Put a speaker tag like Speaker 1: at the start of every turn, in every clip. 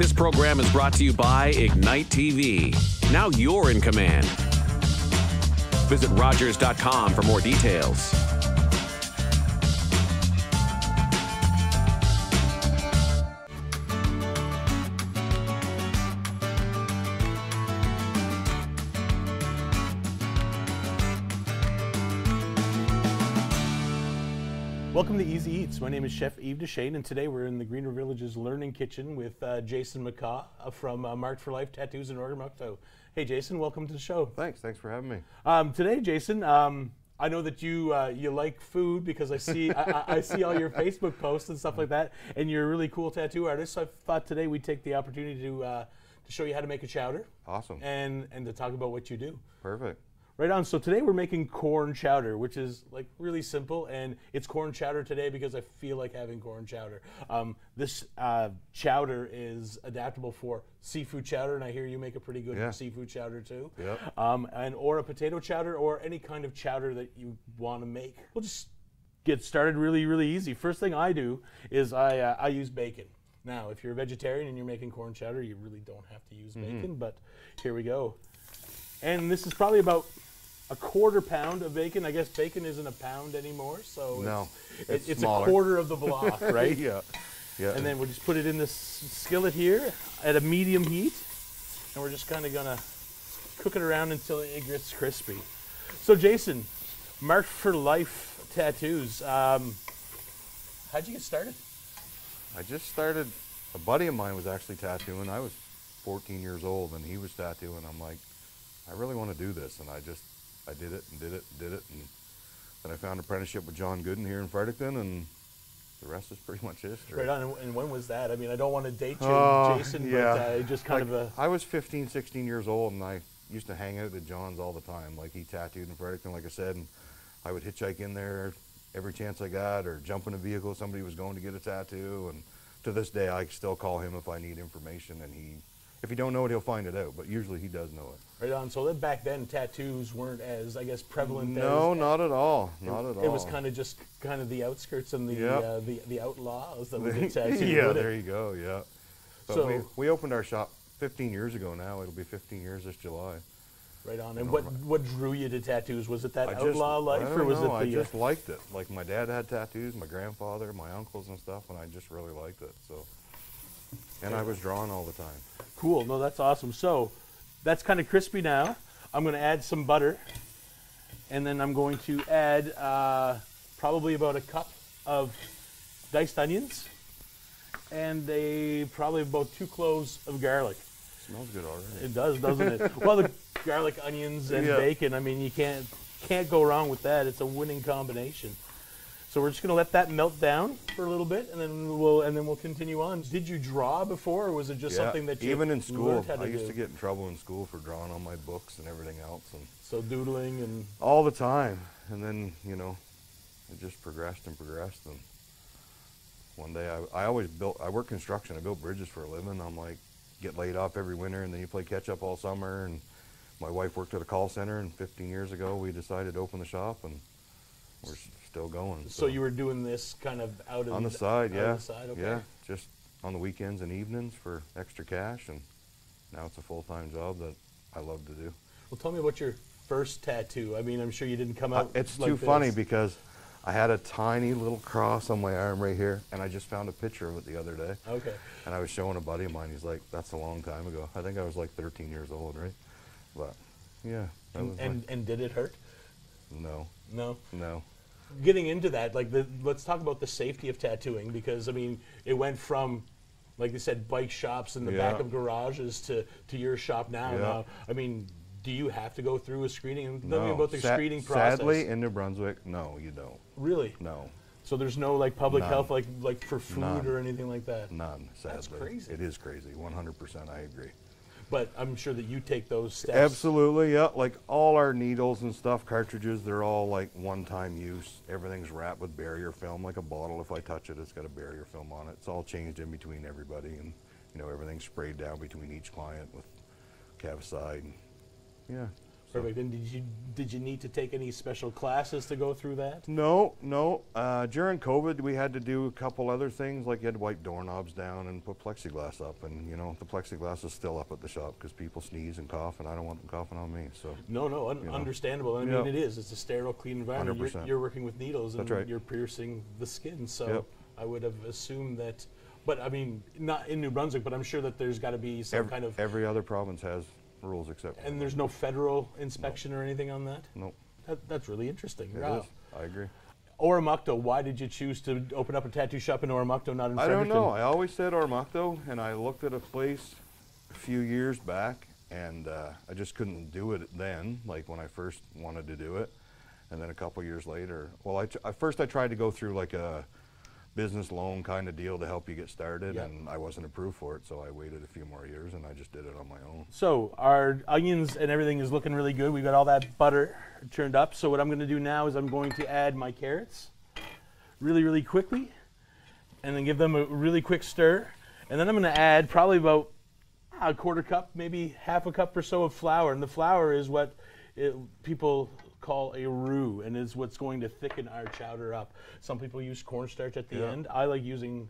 Speaker 1: This program is brought to you by Ignite TV. Now you're in command. Visit Rogers.com for more details.
Speaker 2: Welcome to Easy Eats. My name is Chef Yves Dechaine, and today we're in the Greener Village's Learning Kitchen with Jason McCaw from Marked for Life Tattoos in Orgamocto. Hey Jason, welcome to the show.
Speaker 3: Thanks for having me.
Speaker 2: Today, Jason, I know that you like food because I see I see all your Facebook posts and stuff like that, and you're a really cool tattoo artist. So I thought today we'd take the opportunity to show you how to make a chowder.
Speaker 3: Awesome.
Speaker 2: And to talk about what you do.
Speaker 3: Perfect.
Speaker 2: Right on. So today we're making corn chowder, which is like really simple, and it's corn chowder today because I feel like having corn chowder. This chowder is adaptable for seafood chowder, and I hear you make a pretty good seafood chowder too.
Speaker 3: Yep.
Speaker 2: Or a potato chowder, or any kind of chowder that you want to make. We'll just get started really, really easy. First thing I do is I use bacon. Now, if you're a vegetarian and you're making corn chowder, you really don't have to use bacon, but here we go. And this is probably about a quarter pound of bacon. I guess bacon isn't a pound anymore, so
Speaker 3: no,
Speaker 2: it's a quarter of the block, right?
Speaker 3: Yeah.
Speaker 2: And then we'll just put it in this skillet here at a medium heat, and we're just kind of gonna cook it around until it gets crispy. So Jason, Marked for Life Tattoos. How'd you get started?
Speaker 3: I just started. A buddy of mine was actually tattooing. I was 14 years old, and he was tattooing. I'm like, I really want to do this, and I did it and did it and did it, and then I found an apprenticeship with John Gooden here in Fredericton, and the rest is pretty much history.
Speaker 2: Right on. And when was that? I mean, I don't want to date you, Jason, but just kind of a...
Speaker 3: I was 15, 16 years old, and I used to hang out at John's all the time. Like, he tattooed in Fredericton, like I said, and I would hitchhike in there every chance I got, or jump in a vehicle somebody was going to get a tattoo, and to this day I still call him if I need information, and if he don't know it, he'll find it out, but usually he does know it.
Speaker 2: Right on. So that back then, tattoos weren't as, I guess, prevalent.
Speaker 3: No, not at all. Not at all.
Speaker 2: It was kind of just the outskirts and the outlaws that would get tattooed.
Speaker 3: Yeah, there you go. Yeah. But
Speaker 2: so
Speaker 3: we opened our shop 15 years ago now. It'll be 15 years this July.
Speaker 2: Right on. And what drew you to tattoos? Was it that outlaw life, or was it the?
Speaker 3: I just liked it. Like, my dad had tattoos, my grandfather, my uncles and stuff, and I just really liked it. So. And I was drawing all the time.
Speaker 2: Cool. No, that's awesome. So that's kind of crispy now. I'm going to add some butter, and then I'm going to add probably about a cup of diced onions, and probably about 2 cloves of garlic.
Speaker 3: Smells good already.
Speaker 2: It does, doesn't it? Well, the garlic, onions, and bacon. I mean, you can't go wrong with that. It's a winning combination. So we're just going to let that melt down for a little bit, and then we'll continue on. Did you draw before, or was it just something that you
Speaker 3: even in school?
Speaker 2: I
Speaker 3: used to get in trouble in school for drawing on my books and everything else, and
Speaker 2: so doodling and
Speaker 3: all the time. And then it just progressed and progressed. And one day I work construction. I built bridges for a living. I'm like, get laid off every winter, and then you play catch up all summer. And my wife worked at a call center, and 15 years ago we decided to open the shop, and we're still going.
Speaker 2: So you were doing this kind of
Speaker 3: on the side,
Speaker 2: yeah. On the side, okay.
Speaker 3: Yeah, just on the weekends and evenings for extra cash, and now it's a full-time job that I love to do.
Speaker 2: Well, tell me about your first tattoo. I mean, I'm sure you didn't come out
Speaker 3: it's
Speaker 2: like
Speaker 3: too
Speaker 2: this.
Speaker 3: Funny because I had a tiny little cross on my arm right here, and I just found a picture of it the other day.
Speaker 2: Okay.
Speaker 3: And I was showing a buddy of mine. He's like, that's a long time ago. I think I was like 13 years old, right? But yeah.
Speaker 2: And did it hurt?
Speaker 3: No.
Speaker 2: No?
Speaker 3: No.
Speaker 2: Getting into that, let's talk about the safety of tattooing, because I mean, it went from, like you said, bike shops in the back of garages to your shop now. Now, I mean, do you have to go through a screening? Tell me about the screening process.
Speaker 3: Sadly, in New Brunswick, no, you don't.
Speaker 2: Really?
Speaker 3: No.
Speaker 2: So there's no public health like for food or anything like that?
Speaker 3: None, sadly.
Speaker 2: That's crazy.
Speaker 3: It is crazy, 100%, I agree.
Speaker 2: But I'm sure that you take those steps.
Speaker 3: Absolutely, yeah. Like all our needles and stuff, cartridges, they're all like one-time use. Everything's wrapped with barrier film, like a bottle. If I touch it, it's got a barrier film on it. It's all changed in between everybody, and everything's sprayed down between each client with Cavicide. Yeah.
Speaker 2: Perfect. And did you need to take any special classes to go through that?
Speaker 3: No. During COVID, we had to do a couple other things, like you had to wipe doorknobs down and put plexiglass up. And, you know, the plexiglass is still up at the shop because people sneeze and cough, and I don't want them coughing on me. So
Speaker 2: No, understandable. I mean, it is. It's a sterile, clean environment.
Speaker 3: 100%.
Speaker 2: You're working with needles, and
Speaker 3: That's right.
Speaker 2: you're piercing the skin. So I would have assumed that. But, I mean, not in New Brunswick, but I'm sure that there's got to be some kind of...
Speaker 3: Every other province has rules except...
Speaker 2: And there's no federal inspection or anything on that?
Speaker 3: Nope.
Speaker 2: That's really interesting.
Speaker 3: It
Speaker 2: Wow.
Speaker 3: is. I agree.
Speaker 2: Oromocto, why did you choose to open up a tattoo shop in Oromocto, not in
Speaker 3: I
Speaker 2: Fredericton?
Speaker 3: don't know. I always said Oromocto, and I looked at a place a few years back, and I just couldn't do it then, like when I first wanted to do it. And then a couple years later, well, first I tried to go through like a business loan kind of deal to help you get started, and I wasn't approved for it, so I waited a few more years and I just did it on my own.
Speaker 2: So our onions and everything is looking really good. We've got all that butter turned up. So what I'm going to do now is I'm going to add my carrots really, really quickly, and then give them a really quick stir. And then I'm going to add probably about a quarter cup, maybe half a cup or so of flour. And the flour is what people call a roux, and is what's going to thicken our chowder up. Some people use cornstarch at the end. I like using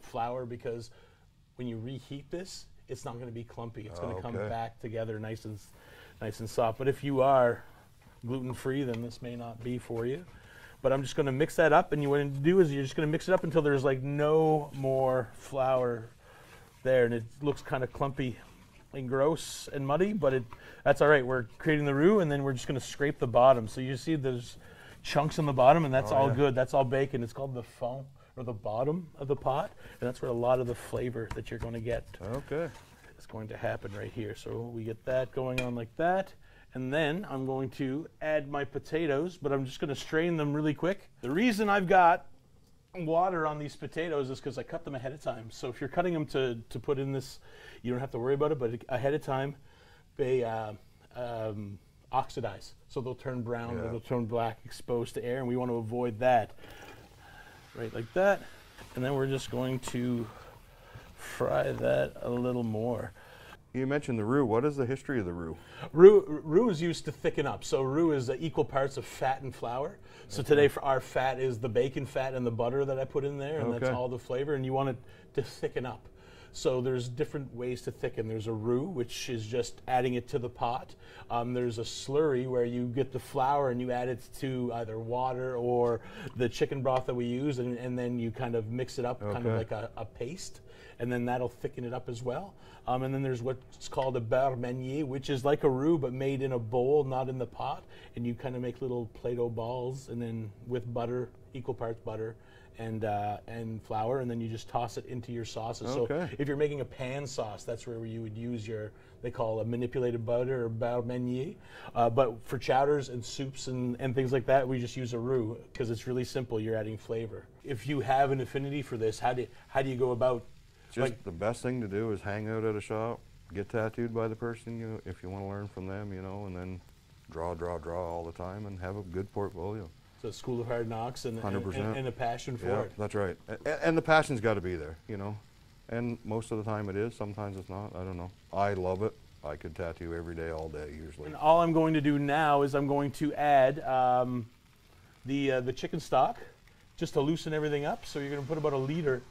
Speaker 2: flour because when you reheat this, it's not going to be clumpy. It's going to come back together nice and soft. But if you are gluten-free, then this may not be for you. But I'm just going to mix that up, and what you do is you're just going to mix it up until there's like no more flour there, and it looks kind of clumpy and gross and muddy, but that's all right. We're creating the roux, and then we're just going to scrape the bottom. So you see there's chunks on the bottom, and that's all good. That's all bacon. It's called the fond, or the bottom of the pot, and that's where a lot of the flavor that you're going to get is going to happen right here. So we get that going on like that, and then I'm going to add my potatoes, but I'm just going to strain them really quick. The reason I've got water on these potatoes is because I cut them ahead of time. So if you're cutting them to put in this, you don't have to worry about it, but ahead of time they oxidize. So they'll turn brown or they'll turn black, exposed to air, and we want to avoid that. Right like that. And then we're just going to fry that a little more.
Speaker 3: You mentioned the roux. What is the history of the roux?
Speaker 2: Roux is used to thicken up. So roux is equal parts of fat and flour. So today for our fat is the bacon fat and the butter that I put in there, and that's all the flavor, and you want it to thicken up. So there's different ways to thicken. There's a roux, which is just adding it to the pot. There's a slurry where you get the flour and you add it to either water or the chicken broth that we use, and then you kind of mix it up kind of like a paste, and then that'll thicken it up as well. And then there's what's called a beurre manier, which is like a roux but made in a bowl, not in the pot, and you kind of make little Play-Doh balls, and then with butter, equal parts butter and flour, and then you just toss it into your sauces. So if you're making a pan sauce, that's where you would use they call a manipulated butter or beurre manier. But for chowders and soups and things like that, we just use a roux because it's really simple. You're adding flavor. If you have an affinity for this, how do you go about?
Speaker 3: Just the best thing to do is hang out at a shop, get tattooed by the person if you want to learn from them, and then draw all the time and have a good portfolio.
Speaker 2: So School of Hard Knocks and
Speaker 3: 100%.
Speaker 2: And a passion for it.
Speaker 3: That's right. And the passion's got to be there, And most of the time it is. Sometimes it's not. I don't know. I love it. I could tattoo every day, all day, usually.
Speaker 2: And all I'm going to do now is I'm going to add the chicken stock just to loosen everything up. So you're going to put about 1 liter,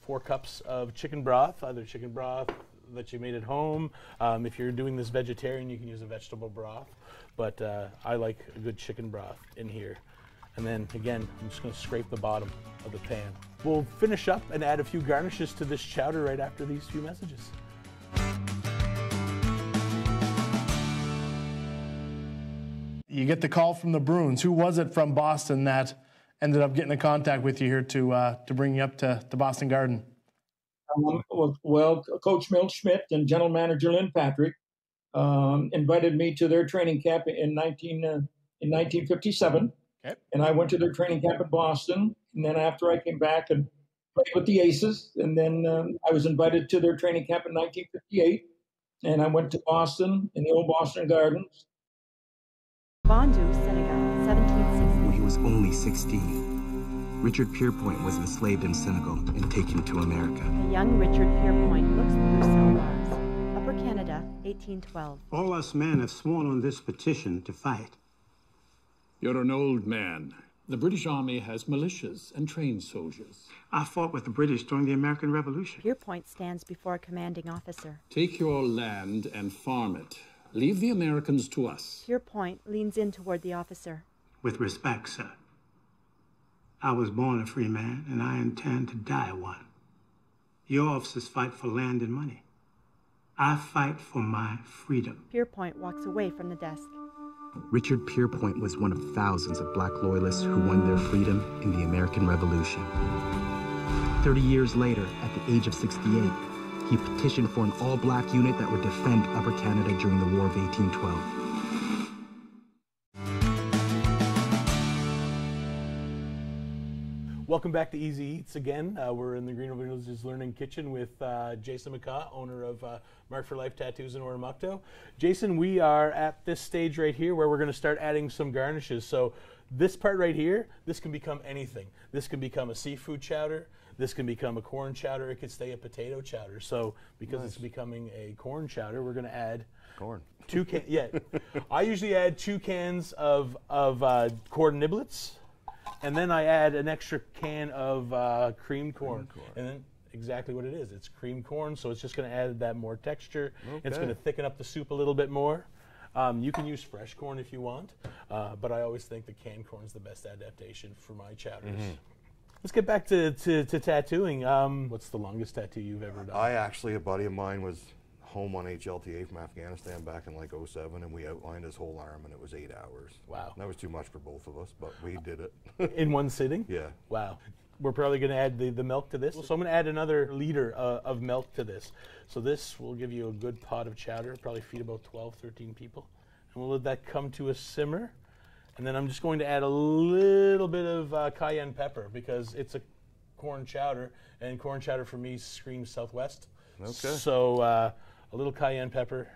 Speaker 2: 4 cups of chicken broth, either chicken broth that you made at home. If you're doing this vegetarian, you can use a vegetable broth. But I like a good chicken broth in here. And then again, I'm just going to scrape the bottom of the pan. We'll finish up and add a few garnishes to this chowder right after these few messages.
Speaker 4: You get the call from the Bruins. Who was it from Boston that ended up getting in contact with you here to bring you up to the Boston Garden?
Speaker 5: Well, Coach Milt Schmidt and General Manager Lynn Patrick invited me to their training camp in 1957, and I went to their training camp in Boston. And then after I came back and played with the Aces, and then I was invited to their training camp in 1958, and I went to Boston in the old Boston Gardens.
Speaker 6: Bandung, Senegal, 1760.
Speaker 7: When he was only 16, Richard Pierpoint was enslaved in Senegal and taken to America.
Speaker 6: A young Richard Pierpoint looks through cell bars. A Upper Canada, 1812.
Speaker 8: All us men have sworn on this petition to fight.
Speaker 9: You're an old man. The British Army has militias and trained soldiers.
Speaker 8: I fought with the British during the American Revolution.
Speaker 6: Pierpoint stands before a commanding officer.
Speaker 9: Take your land and farm it. Leave the Americans to us.
Speaker 6: Pierpoint leans in toward the officer.
Speaker 8: With respect, sir. I was born a free man, and I intend to die one. Your officers fight for land and money. I fight for my freedom.
Speaker 6: Pierpoint walks away from the desk.
Speaker 7: Richard Pierpoint was one of thousands of black loyalists who won their freedom in the American Revolution. 30 years later, at the age of 68, he petitioned for an all-black unit that would defend Upper Canada during the War of 1812.
Speaker 2: Welcome back to Easy Eats again. We're in the Greenville Villages Learning Kitchen with Jason McCaw, owner of Mark for Life Tattoos in Oromocto. Jason, we are at this stage right here where we're going to start adding some garnishes. So this part right here, this can become anything. This can become a seafood chowder. This can become a corn chowder. It could stay a potato chowder. So because it's becoming a corn chowder, we're going to add
Speaker 3: Corn.
Speaker 2: 2 cans. Yeah, I usually add 2 cans of corn niblets. And then I add an extra can of creamed corn. And then exactly what it is. It's creamed corn, so it's just going to add that more texture. Okay. It's going to thicken up the soup a little bit more. You can use fresh corn if you want, but I always think the canned corn is the best adaptation for my chowders. Let's get back to tattooing. What's the longest tattoo you've ever done?
Speaker 3: A buddy of mine was home on HLTA from Afghanistan back in like '07, and we outlined his whole arm, and it was 8 hours.
Speaker 2: Wow.
Speaker 3: That was too much for both of us, but we did it.
Speaker 2: In one sitting?
Speaker 3: Yeah.
Speaker 2: Wow. We're probably going to add the milk to this. So I'm going to add another liter of milk to this. So this will give you a good pot of chowder, probably feed about 12, 13 people. And we'll let that come to a simmer. And then I'm just going to add a little bit of cayenne pepper because it's a corn chowder, and corn chowder for me screams Southwest.
Speaker 3: Okay.
Speaker 2: So a little cayenne pepper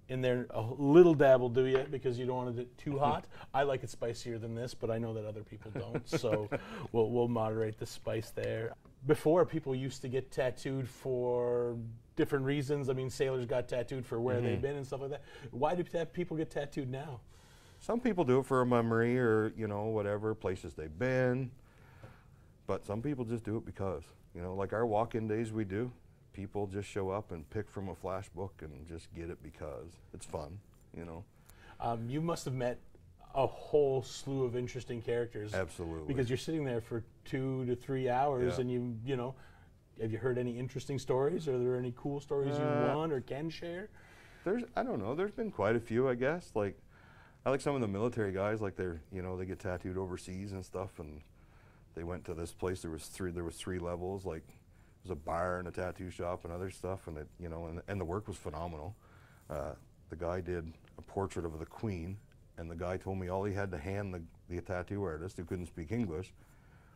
Speaker 2: in there. A little dab will do you because you don't want it too hot. I like it spicier than this, but I know that other people don't. So we'll moderate the spice there. Before, people used to get tattooed for different reasons. I mean, sailors got tattooed for where they've been and stuff like that. Why do people get tattooed now?
Speaker 3: Some people do it for a memory or, whatever, places they've been. But some people just do it because, like our walk-in days we do. People just show up and pick from a flash book and just get it because it's fun,
Speaker 2: You must have met a whole slew of interesting characters.
Speaker 3: Absolutely. Because
Speaker 2: you're sitting there for 2 to 3 hours, and have you heard any interesting stories? Are there any cool stories you want or can share?
Speaker 3: I don't know. There's been quite a few, I guess. Like, I like some of the military guys. Like they get tattooed overseas and stuff, and they went to this place. There was three levels. Like, there was a bar and a tattoo shop and other stuff, and and the work was phenomenal. The guy did a portrait of the Queen, and the guy told me all he had to hand the tattoo artist, who couldn't speak English,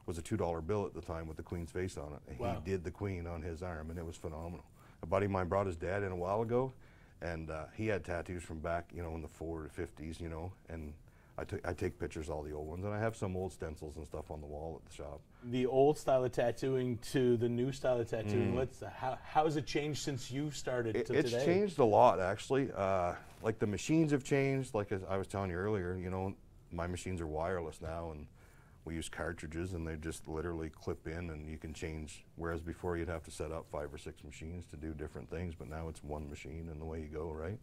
Speaker 3: was a $2 bill at the time with the Queen's face on it. And
Speaker 2: wow.
Speaker 3: He did the Queen on his arm, and it was phenomenal. A buddy of mine brought his dad in a while ago, and he had tattoos from back, in the 40s or 50s, and I take pictures of all the old ones, and I have some old stencils and stuff on the wall at the shop. The
Speaker 2: old style of tattooing to the new style of tattooing, how has it changed since you started to today?
Speaker 3: It's changed a lot, actually. Like the machines have changed. Like as I was telling you earlier, my machines are wireless now, and we use cartridges, and they just literally clip in, and you can change. Whereas before you'd have to set up 5 or 6 machines to do different things, but now it's one machine and away you go, right?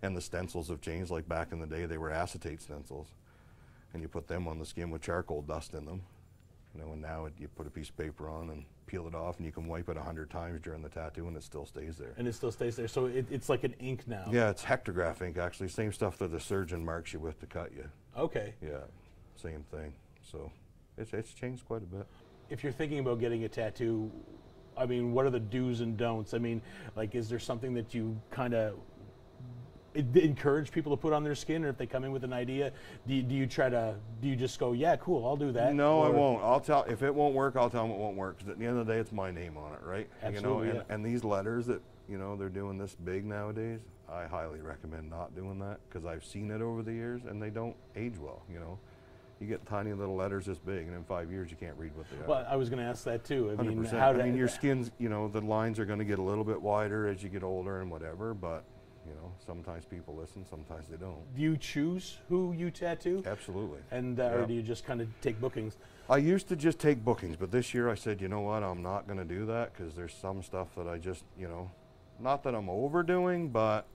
Speaker 3: And the stencils have changed. Like back in the day, they were acetate stencils, and you put them on the skin with charcoal dust in them. And now you put a piece of paper on and peel it off, and you can wipe it 100 times during the tattoo, and it still stays there.
Speaker 2: And it still stays there. So it's like an ink now.
Speaker 3: Yeah, it's hectograph ink, actually. Same stuff that the surgeon marks you with to cut you.
Speaker 2: Okay.
Speaker 3: Yeah, same thing. So it's changed quite a bit.
Speaker 2: If you're thinking about getting a tattoo, I mean, what are the do's and don'ts? I mean, like, is there something that you kind of encourage people to put on their skin, or if they come in with an idea, do you just go, yeah, cool, I'll do that?
Speaker 3: No, I won't. If it won't work, I'll tell them it won't work, because at the end of the day, it's my name on it, right?
Speaker 2: Absolutely.
Speaker 3: And these letters that they're doing this big nowadays, I highly recommend not doing that, because I've seen it over the years, and they don't age well. You get tiny little letters this big, and in 5 years you can't read what they are.
Speaker 2: Well, I was going to ask that too. I mean,
Speaker 3: 100%. I mean, your skin's, you know, the lines are going to get a little bit wider as you get older and whatever, but, you know, sometimes people listen, sometimes they don't.
Speaker 2: Do you choose who you tattoo?
Speaker 3: Absolutely.
Speaker 2: And or do you just kind of take bookings?
Speaker 3: I used to just take bookings, but this year I said, you know what, I'm not going to do that because there's some stuff that I just, you know, not that I'm overdoing, but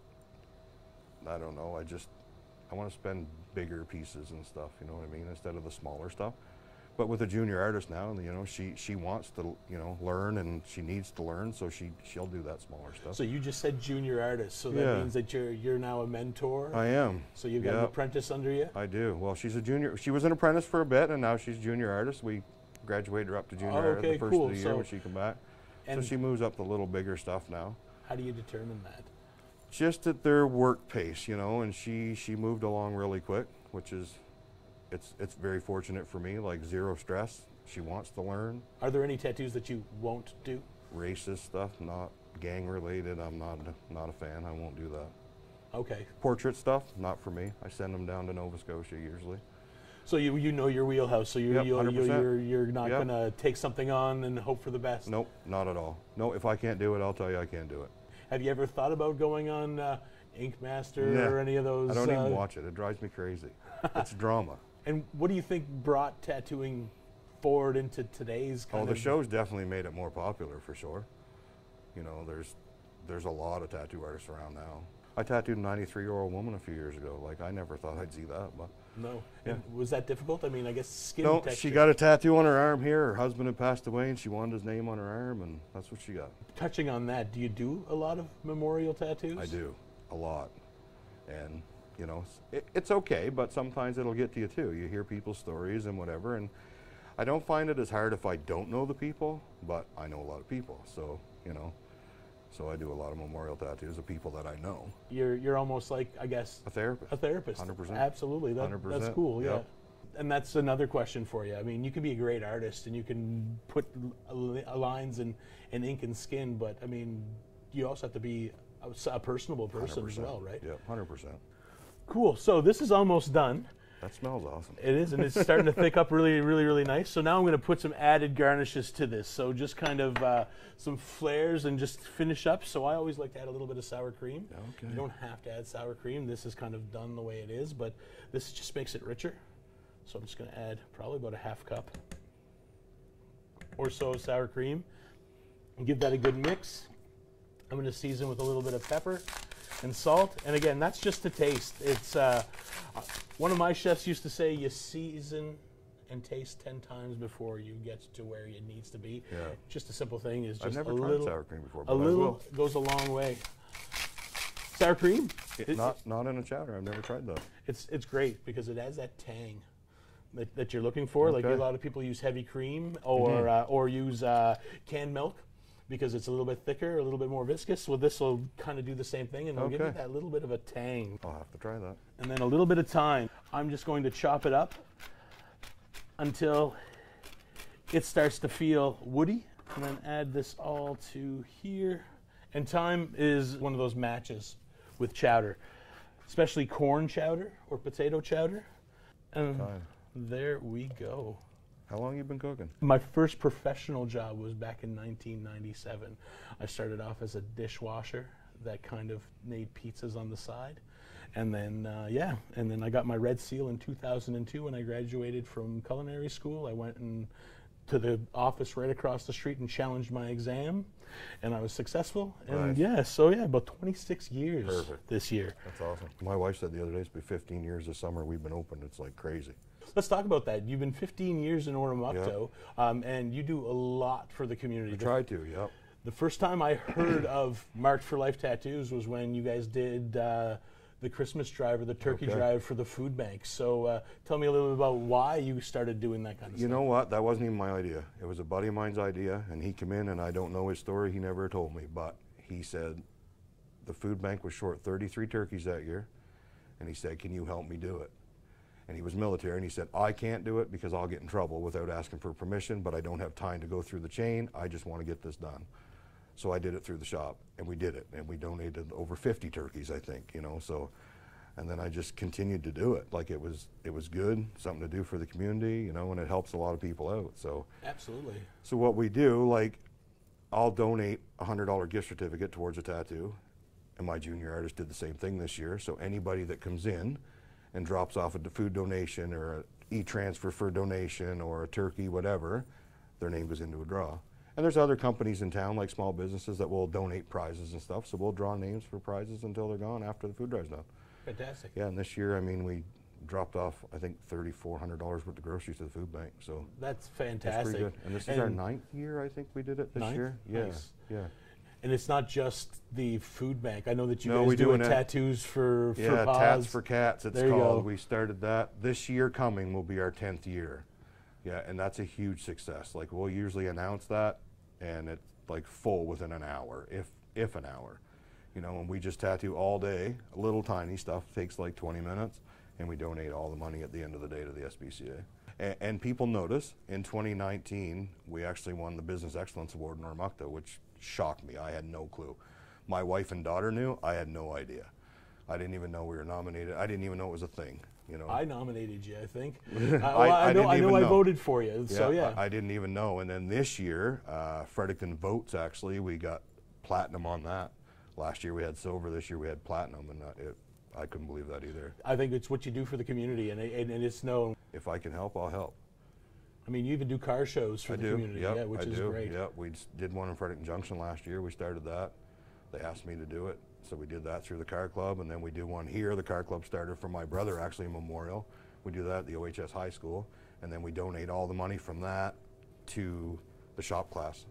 Speaker 3: I don't know, I want to spend bigger pieces and stuff, you know what I mean, instead of the smaller stuff. But with a junior artist now, you know, she wants to, you know, learn, and she needs to learn, so she'll do that smaller stuff.
Speaker 2: So you just said junior artist, so that means that you're now a mentor?
Speaker 3: I am.
Speaker 2: So you've got an apprentice under you?
Speaker 3: I do. Well, she's a junior. She was an apprentice for a bit, and now she's junior artist. We graduated her up to junior artist the first of the year when she came back. So she moves up to a little bigger stuff now.
Speaker 2: How do you determine that?
Speaker 3: Just at their work pace, you know, and she moved along really quick, which is, it's very fortunate for me, like zero stress. She wants to learn.
Speaker 2: Are there any tattoos that you won't do?
Speaker 3: Racist stuff, not gang related. I'm not a fan. I won't do that.
Speaker 2: Okay.
Speaker 3: Portrait stuff, not for me. I send them down to Nova Scotia usually.
Speaker 2: So you know your wheelhouse, so you're not
Speaker 3: Yep.
Speaker 2: going to take something on and hope for the best?
Speaker 3: Nope, not at all. No, if I can't do it, I'll tell you I can't do it.
Speaker 2: Have you ever thought about going on Ink Master or any of those?
Speaker 3: I don't even watch it. It drives me crazy. It's drama.
Speaker 2: And what do you think brought tattooing forward into today's kind of...
Speaker 3: the show's definitely made it more popular for sure. You know, there's a lot of tattoo artists around now. I tattooed a 93-year-old woman a few years ago. Like, I never thought I'd see that, but...
Speaker 2: No.
Speaker 3: Yeah.
Speaker 2: And was that difficult? I mean, I guess skin
Speaker 3: No,
Speaker 2: texture.
Speaker 3: she got a tattoo on her arm here. Her husband had passed away, and she wanted his name on her arm, and that's what she got.
Speaker 2: Touching on that, do you do a lot of memorial tattoos?
Speaker 3: I do, a lot. And, you know, it's okay, but sometimes it'll get to you too. You hear people's stories and whatever, and I don't find it as hard if I don't know the people, but I know a lot of people, so, you know. So I do a lot of memorial tattoos of people that I know.
Speaker 2: You're almost like, I guess...
Speaker 3: A therapist.
Speaker 2: A therapist.
Speaker 3: 100%.
Speaker 2: Absolutely.
Speaker 3: 100%.
Speaker 2: That's cool, yeah.
Speaker 3: Yep.
Speaker 2: And that's another question for you. I mean, you can be a great artist and you can put lines in ink and skin, but I mean, you also have to be a personable person
Speaker 3: 100%.
Speaker 2: As well, right?
Speaker 3: Yeah, 100%.
Speaker 2: Cool. So this is almost done.
Speaker 3: That smells awesome.
Speaker 2: It is, and it's starting to thick up really, really, really nice. So now I'm going to put some added garnishes to this. So just kind of some flares and just finish up. So I always like to add a little bit of sour cream.
Speaker 3: Okay.
Speaker 2: You don't have to add sour cream. This is kind of done the way it is, but this just makes it richer. So I'm just going to add probably about a half cup or so of sour cream and give that a good mix. I'm going to season with a little bit of pepper and salt. And again, that's just to taste. It's one of my chefs used to say, you season and taste 10 times before you get to where it needs to be.
Speaker 3: Yeah.
Speaker 2: Just a simple thing is just
Speaker 3: I've never
Speaker 2: a
Speaker 3: tried
Speaker 2: little,
Speaker 3: sour cream before,
Speaker 2: a
Speaker 3: but I
Speaker 2: little
Speaker 3: will.
Speaker 2: goes a long way. Sour cream?
Speaker 3: Not in a chowder. I've never tried that.
Speaker 2: It's great because it adds that tang that you're looking for.
Speaker 3: Okay.
Speaker 2: Like a lot of people use heavy cream or use canned milk because it's a little bit thicker, a little bit more viscous. Well, this will kind of do the same thing, and it'll give you that little bit of a tang.
Speaker 3: I'll have to try that.
Speaker 2: And then a little bit of thyme. I'm just going to chop it up until it starts to feel woody, and then add this all to here. And thyme is one of those matches with chowder, especially corn chowder or potato chowder. And there we go.
Speaker 3: How long have you been cooking?
Speaker 2: My first professional job was back in 1997. I started off as a dishwasher that kind of made pizzas on the side. And then, and then I got my Red Seal in 2002 when I graduated from culinary school. I went to the office right across the street and challenged my exam, and I was successful. And
Speaker 3: Nice.
Speaker 2: About 26 years this year.
Speaker 3: That's awesome. My wife said the other day it's been 15 years this summer we've been open. It's like crazy.
Speaker 2: Let's talk about that. You've been 15 years in Oromocto, and you do a lot for the community.
Speaker 3: I try to, yep.
Speaker 2: The first time I heard of Marked for Life tattoos was when you guys did the Christmas drive or the turkey drive for the food bank. So tell me a little bit about why you started doing that kind of stuff.
Speaker 3: You know what? That wasn't even my idea. It was a buddy of mine's idea, and he came in, and I don't know his story. He never told me, but he said the food bank was short 33 turkeys that year, and he said, can you help me do it? And he was military, and he said, I can't do it because I'll get in trouble without asking for permission, but I don't have time to go through the chain. I just want to get this done. So I did it through the shop, and we did it, and we donated over 50 turkeys, I think, you know. So And then I just continued to do it. Like it was good, something to do for the community, you know, and it helps a lot of people out. So
Speaker 2: Absolutely.
Speaker 3: So what we do, like, I'll donate a $100 gift certificate towards a tattoo, and my junior artist did the same thing this year. So anybody that comes in and drops off a food donation or an e-transfer for donation or a turkey, whatever, their name goes into a draw. And there's other companies in town, like small businesses, that will donate prizes and stuff. So we'll draw names for prizes until they're gone after the food drive's done.
Speaker 2: Fantastic.
Speaker 3: Yeah, and this year, I mean, we dropped off, I think, $3,400 worth of groceries to the food bank. So
Speaker 2: that's fantastic.
Speaker 3: That's pretty good. And this is our 9th year, I think we did it this year. Yeah,
Speaker 2: nice.
Speaker 3: Yeah.
Speaker 2: And it's not just the food bank. I know that you
Speaker 3: No,
Speaker 2: guys
Speaker 3: we
Speaker 2: doing
Speaker 3: doing
Speaker 2: tattoos for
Speaker 3: yeah,
Speaker 2: paws.
Speaker 3: Tats for Cats, it's
Speaker 2: There you
Speaker 3: called.
Speaker 2: go.
Speaker 3: We started that. This year coming will be our 10th year. Yeah, and that's a huge success. Like, we'll usually announce that, and it's like full within an hour, if an hour. You know, and we just tattoo all day. A little tiny stuff takes like 20 minutes, and we donate all the money at the end of the day to the SPCA. And people notice, in 2019, we actually won the Business Excellence Award in Oromocto, which shocked me. I had no clue. My wife and daughter knew. I had no idea. I didn't even know we were nominated. I didn't even know it was a thing. You know,
Speaker 2: I nominated you, I think.
Speaker 3: I
Speaker 2: know I
Speaker 3: know.
Speaker 2: voted for you.
Speaker 3: Yeah,
Speaker 2: so yeah,
Speaker 3: I didn't even know. And then this year, Fredericton Votes, actually, we got platinum on that. Last year we had silver. This year we had platinum, and I couldn't believe that either.
Speaker 2: I think it's what you do for the community, and it's known.
Speaker 3: If I can help, I'll help.
Speaker 2: I mean, you even do car shows for the community,
Speaker 3: yep,
Speaker 2: yeah, which is great.
Speaker 3: Yeah, we did one in Fredericton Junction last year. We started that. They asked me to do it, so we did that through the car club, and then we do one here. The car club started for my brother, actually, a memorial. We do that at the OHS High School, and then we donate all the money from that to the shop class.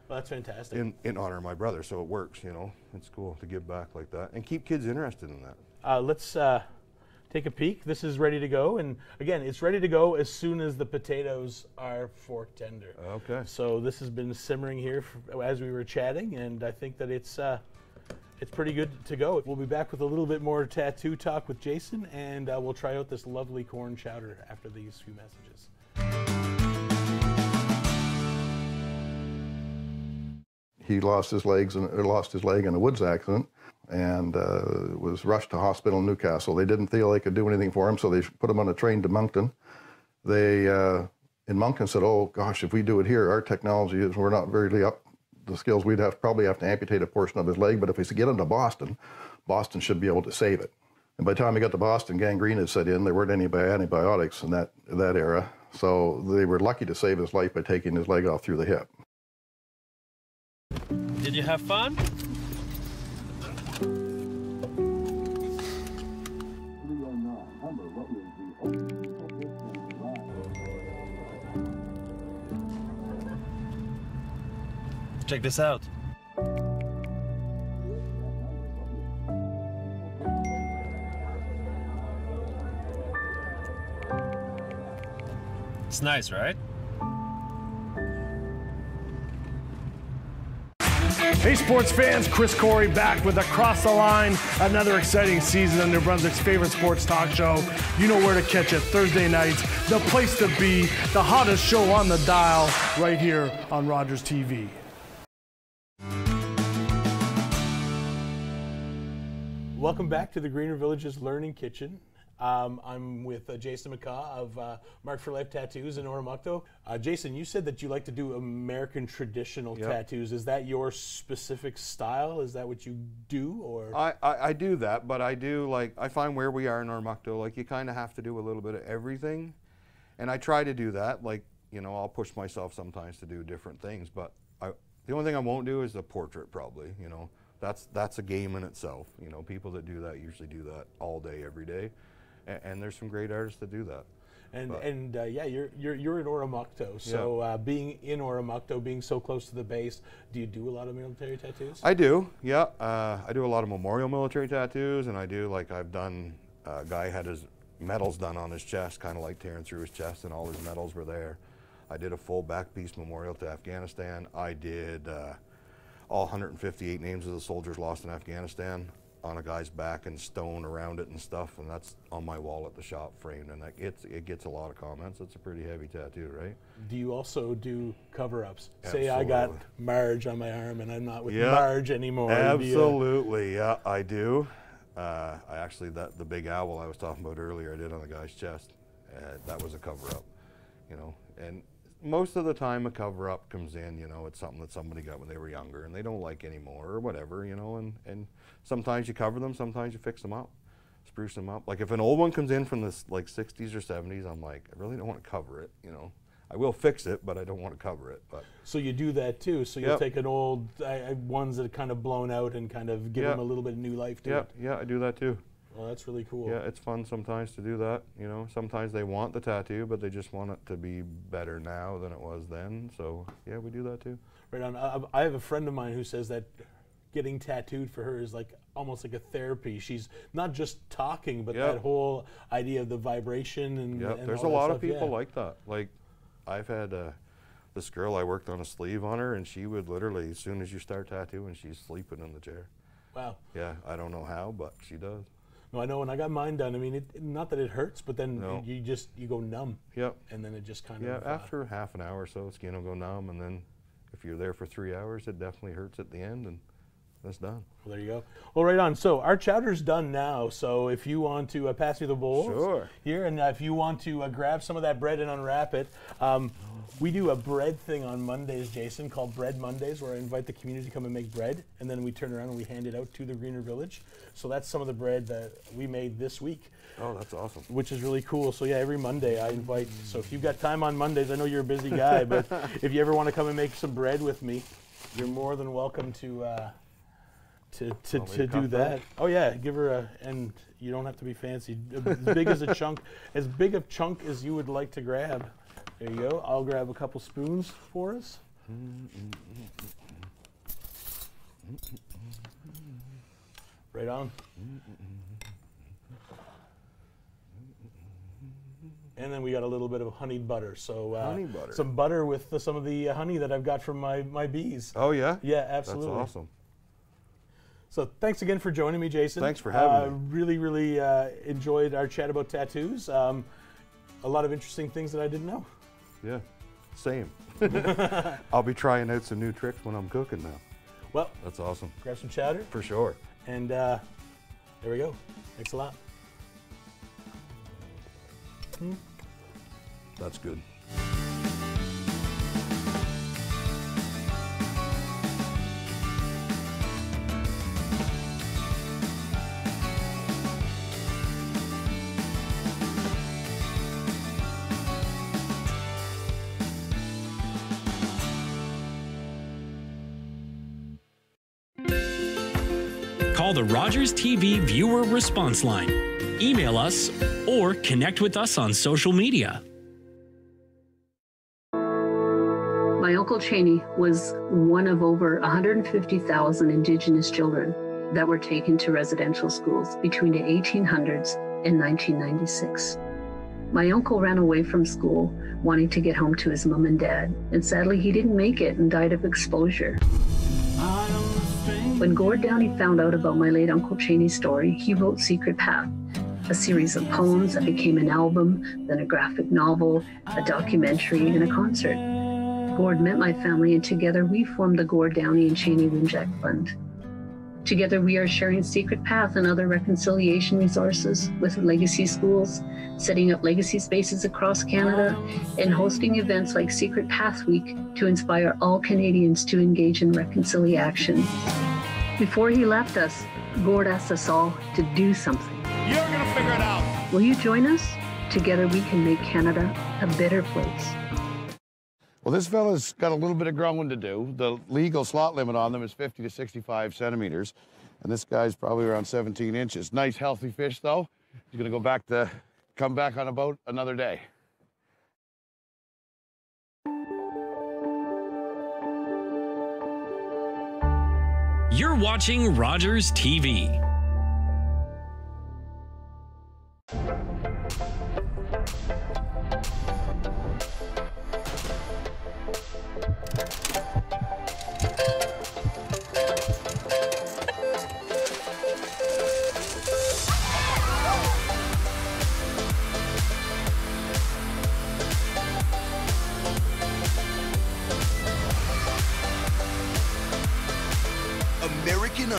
Speaker 2: Well, that's fantastic.
Speaker 3: In honor of my brother, so it works, you know. It's cool to give back like that and keep kids interested in that.
Speaker 2: Let's take a peek. This is ready to go, and again, it's ready to go as soon as the potatoes are fork tender.
Speaker 3: Okay.
Speaker 2: So this has been simmering here as we were chatting, and I think that it's pretty good to go. We'll be back with a little bit more tattoo talk with Jason, and we'll try out this lovely corn chowder after these few messages.
Speaker 10: He lost his leg in a woods accident and was rushed to hospital in Newcastle. They didn't feel they could do anything for him, so they put him on a train to Moncton. They, in Moncton, said, oh gosh, if we do it here, our technology is, we're not very up the skills. We'd probably have to amputate a portion of his leg, but if we get him to Boston, Boston should be able to save it. And by the time he got to Boston, gangrene had set in. There weren't any antibiotics in that era, so they were lucky to save his life by taking his leg off through the hip.
Speaker 11: Did you have fun? Check this out. It's nice, right?
Speaker 4: Hey sports fans, Chris Corey back with Across the Line, another exciting season on New Brunswick's favorite sports talk show. You know where to catch it, Thursday nights, the place to be, the hottest show on the dial, right here on Rogers TV.
Speaker 2: Welcome back to the Greener Villages Learning Kitchen. I'm with Jason McCaw of Mark for Life Tattoos in Oromocto. Jason, you said that you like to do American traditional tattoos. Is that your specific style? Is that what you do? Or
Speaker 3: I do that, but I do, like, I find where we are in Oromocto, like, you kind of have to do a little bit of everything. And I try to do that. Like, you know, I'll push myself sometimes to do different things, but the only thing I won't do is a portrait, probably, you know. That's a game in itself. You know, people that do that usually do that all day, every day. And there's some great artists that do that.
Speaker 2: And yeah, you're in Oromocto. So being in Oromocto, being so close to the base, do you do a lot of military tattoos?
Speaker 3: I do, yeah. I do a lot of memorial military tattoos, and I do, like, I've done, a guy had his medals done on his chest, kind of like tearing through his chest, and all his medals were there. I did a full back piece memorial to Afghanistan. I did all 158 names of the soldiers lost in Afghanistan on a guy's back and stone around it and stuff, and that's on my wall at the shop framed, and it gets a lot of comments. It's a pretty heavy tattoo, right?
Speaker 2: Do you also do cover-ups?
Speaker 3: Absolutely.
Speaker 2: Say I got Marge on my arm and I'm not with Marge anymore.
Speaker 3: Absolutely, yeah, I do. I actually, the big owl I was talking about earlier, I did on the guy's chest. That was a cover-up, you know. And most of the time a cover-up comes in, you know, it's something that somebody got when they were younger and they don't like anymore or whatever, you know. And sometimes you cover them, sometimes you fix them up, spruce them up. Like if an old one comes in from the like 60s or 70s, I'm like, I really don't want to cover it, you know. I will fix it, but I don't want to cover it. But
Speaker 2: so you do that too. So you'll take an old ones that are kind of blown out and kind of give them a little bit of new life to it.
Speaker 3: Yeah, I do that too.
Speaker 2: Well, that's really cool.
Speaker 3: Yeah, it's fun sometimes to do that. You know, sometimes they want the tattoo, but they just want it to be better now than it was then. So yeah, we do that too.
Speaker 2: Right on. I have a friend of mine who says that getting tattooed for her is like almost like a therapy. She's not just talking, but that whole idea of the vibration and
Speaker 3: there's a lot of people like that. Like I've had this girl, I worked on a sleeve on her, and she would literally, as soon as you start tattooing, she's sleeping in the chair. Wow. Yeah, I don't know how, but she does.
Speaker 2: No, I know when I got mine done, I mean, not that it hurts, but then you go numb. Yep. And then it just kind of...
Speaker 3: Yeah, after half an hour or so, skin will go numb, and then if you're there for 3 hours, it definitely hurts at the end, and that's done.
Speaker 2: Well, there you go. Well, right on. So our chowder's done now, so if you want to pass me the bowls here, and if you want to grab some of that bread and unwrap it, we do a bread thing on Mondays, Jason, called Bread Mondays, where I invite the community to come and make bread, and then we turn around and we hand it out to the Greener Village. So that's some of the bread that we made this week.
Speaker 3: Oh, that's awesome.
Speaker 2: Which is really cool. So yeah, every Monday I invite, so if you've got time on Mondays, I know you're a busy guy, but if you ever want to come and make some bread with me, you're more than welcome to do that. Oh yeah, give her and you don't have to be fancy. As big as a chunk, as big a chunk as you would like to grab. There you go. I'll grab a couple spoons for us. Right on. And then we got a little bit of honeyed butter. So
Speaker 3: honey butter.
Speaker 2: Some butter with some of the honey that I've got from my bees.
Speaker 3: Oh yeah?
Speaker 2: Yeah, absolutely.
Speaker 3: That's awesome.
Speaker 2: So thanks again for joining me, Jason.
Speaker 3: Thanks for having me.
Speaker 2: Really enjoyed our chat about tattoos. A lot of interesting things that I didn't know.
Speaker 3: Yeah, same. I'll be trying out some new tricks when I'm cooking now.
Speaker 2: Well,
Speaker 3: that's awesome.
Speaker 2: Grab some chowder.
Speaker 3: For sure.
Speaker 2: And there we go. Thanks a lot.
Speaker 3: That's good.
Speaker 12: Call the Rogers TV viewer response line, email us, or connect with us on social media.
Speaker 13: My Uncle Cheney was one of over 150,000 Indigenous children that were taken to residential schools between the 1800s and 1996. My uncle ran away from school wanting to get home to his mom and dad, and sadly he didn't make it and died of exposure. When Gord Downey found out about my late Uncle Cheney's story, he wrote Secret Path, a series of poems that became an album, then a graphic novel, a documentary, and a concert. Gord met my family, and together we formed the Gord Downey and Cheney Winjack Fund. Together we are sharing Secret Path and other reconciliation resources with legacy schools, setting up legacy spaces across Canada, and hosting events like Secret Path Week to inspire all Canadians to engage in reconciliation. Before he left us, Gord asked us all to do something.
Speaker 14: You're gonna figure it out.
Speaker 13: Will you join us? Together we can make Canada a better place.
Speaker 14: Well, this fella's got a little bit of growing to do. The legal slot limit on them is 50 to 65 centimeters, and this guy's probably around 17 inches. Nice, healthy fish, though. He's gonna come back on a boat another day.
Speaker 12: You're watching Rogers TV.